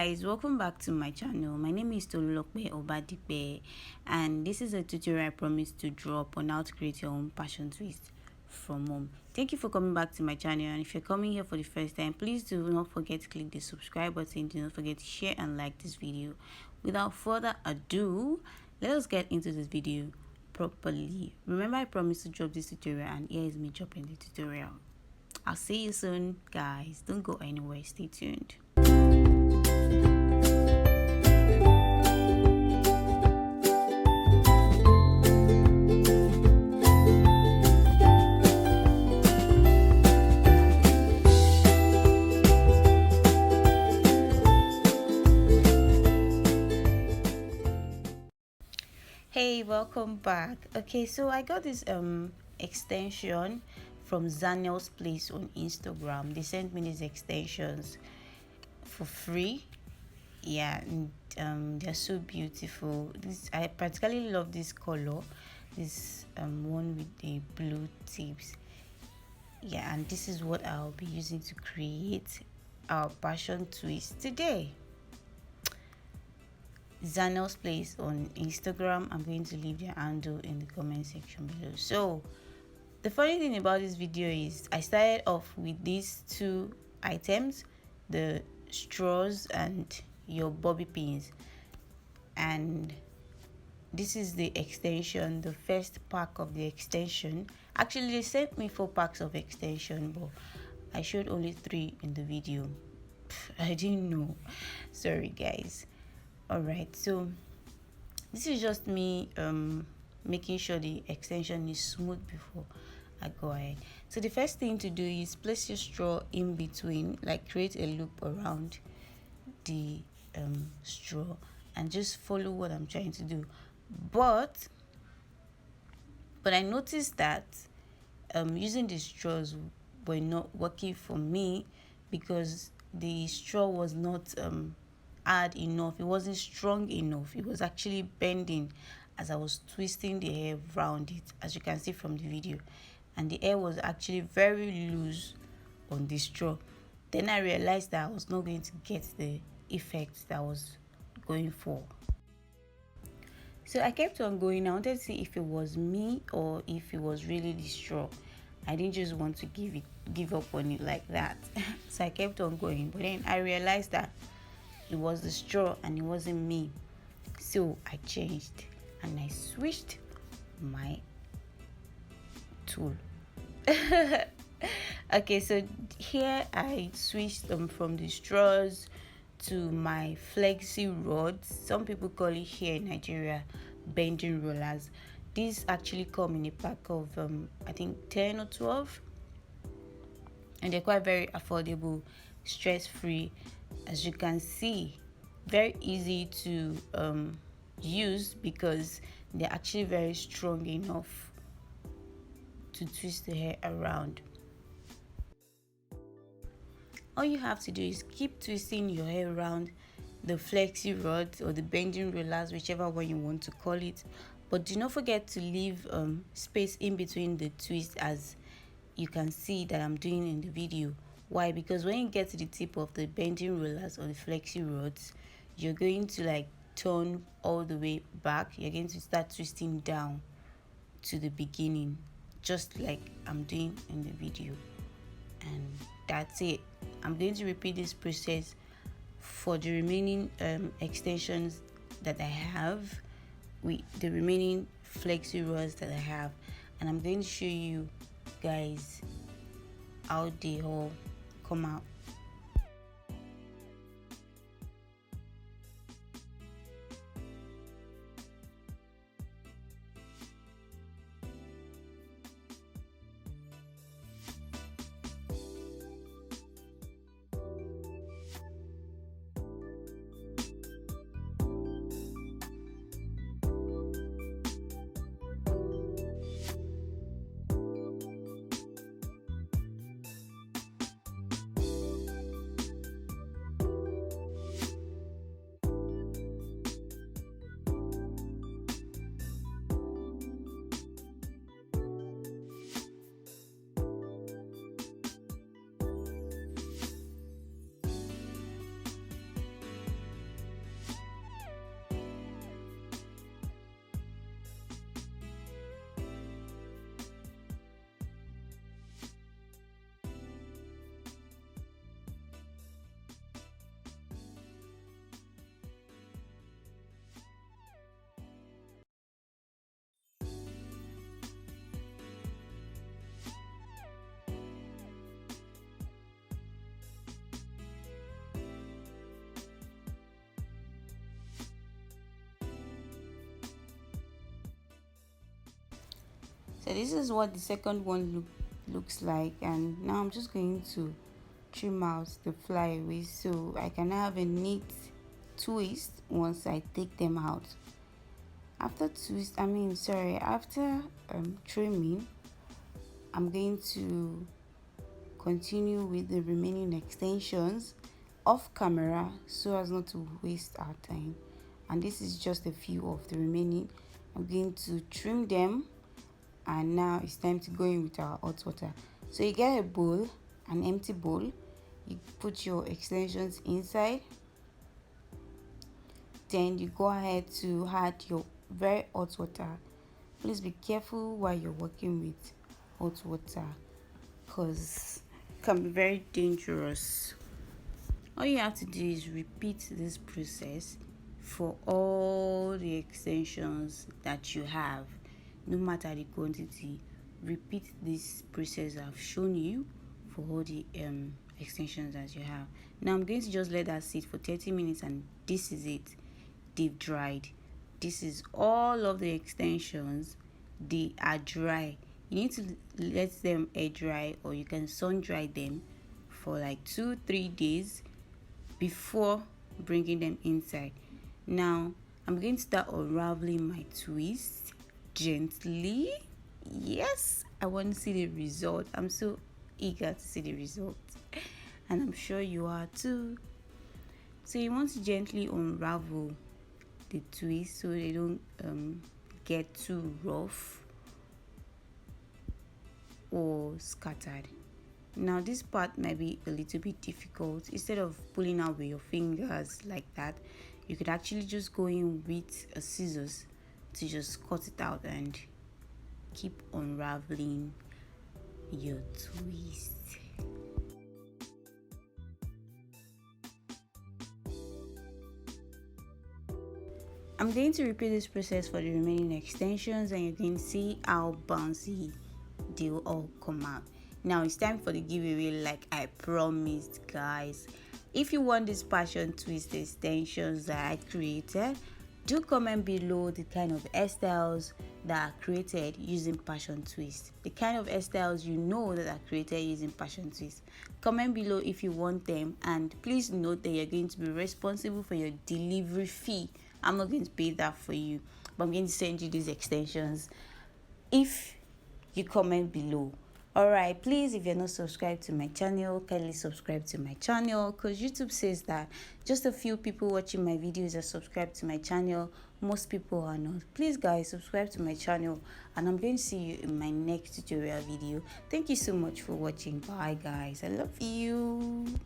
Guys, welcome back to my channel. My name is Tolulokpe Obadipe, and this is a tutorial I promised to drop on how to create your own passion twist from home. Thank you for coming back to my channel, and if you're coming here for the first time, please do not forget to click the subscribe button. Do not forget to share and like this video. Without further ado, let us get into this video properly. Remember, I promised to drop this tutorial, and here is me dropping the tutorial. I'll see you soon, guys. Don't go anywhere. Stay tuned. Hey, welcome back. Okay, so I got this extension from Zanel's Place on Instagram. They sent me these extensions for free. Yeah, and they're so beautiful. I particularly love this color, this one with the blue tips. Yeah, and this is what I'll be using to create our passion twist today. Zanel's Place on Instagram. I'm going to leave their handle in the comment section below. So the funny thing about this video is I started off with these two items, the straws and your bobby pins, and this is the extension, the first pack of the extension. Actually, they sent me 4 packs of extension, but I showed only 3 in the video. I didn't know, sorry guys. All right, so this is just me making sure the extension is smooth before I go ahead. So the first thing to do is place your straw in between, like create a loop around the straw and just follow what I'm trying to do. But I noticed that using the straws were not working for me because the straw was not hard enough. It wasn't strong enough. It was actually bending as I was twisting the hair around it, as you can see from the video, and the hair was actually very loose on the straw. Then I realized that I was not going to get the effect that I was going for. So I kept on going. I wanted to see if it was me or if it was really the straw. I didn't just want to give up on it like that. So I kept on going, but then I realized that it was the straw and it wasn't me. So I changed and I switched my tool. Okay, so here I switched from the straws to my flexi rods. Some people call it here in Nigeria bending rollers. These actually come in a pack of I think 10 or 12, and they're quite very affordable, stress-free. As you can see, very easy to use because they're actually very strong enough to twist the hair around. All you have to do is keep twisting your hair around the flexi rods or the bending rollers, whichever one you want to call it, but do not forget to leave space in between the twists, as you can see that I'm doing in the video. Why? Because when you get to the tip of the bending rollers or the flexi rods, you're going to like turn all the way back. You're going to start twisting down to the beginning, just like I'm doing in the video, and that's it. I'm going to repeat this process for the remaining extensions that I have, with the remaining flexi rods that I have, and I'm going to show you guys how they all come out. So this is what the second one looks like, and now I'm just going to trim out the flyaways so I can have a neat twist once I take them out. After trimming, I'm going to continue with the remaining extensions off camera so as not to waste our time. And this is just a few of the remaining. I'm going to trim them, and now it's time to go in with our hot water. So you get a bowl, an empty bowl, you put your extensions inside, then you go ahead to add your very hot water. Please be careful while you're working with hot water, because it can be very dangerous. All you have to do is repeat this process for all the extensions that you have, no matter the quantity. Repeat this process I've shown you for all the extensions that you have. Now I'm going to just let that sit for 30 minutes, and this is it. They've dried. This is all of the extensions. They are dry. You need to let them air dry, or you can sun dry them for like 2-3 days before bringing them inside. Now I'm going to start unraveling my twist gently. Yes, I want to see the result. I'm so eager to see the result, and I'm sure you are too. So you want to gently unravel the twist so they don't get too rough or scattered. Now this part might be a little bit difficult. Instead of pulling out with your fingers like that, you could actually just go in with a scissors to just cut it out and keep unraveling your twist. I'm going to repeat this process for the remaining extensions, and you can see how bouncy they will all come out. Now it's time for the giveaway, like I promised, guys. If you want these passion twist extensions that I created, do comment below the kind of hairstyles that are created using passion twist, the kind of hairstyles you know that are created using passion twist. Comment below if you want them, and please note that you're going to be responsible for your delivery fee. I'm not going to pay that for you, but I'm going to send you these extensions if you comment below. Alright, please, if you're not subscribed to my channel, kindly subscribe to my channel, because YouTube says that just a few people watching my videos are subscribed to my channel. Most people are not. Please guys, subscribe to my channel, and I'm going to see you in my next tutorial video. Thank you so much for watching. Bye guys, I love you.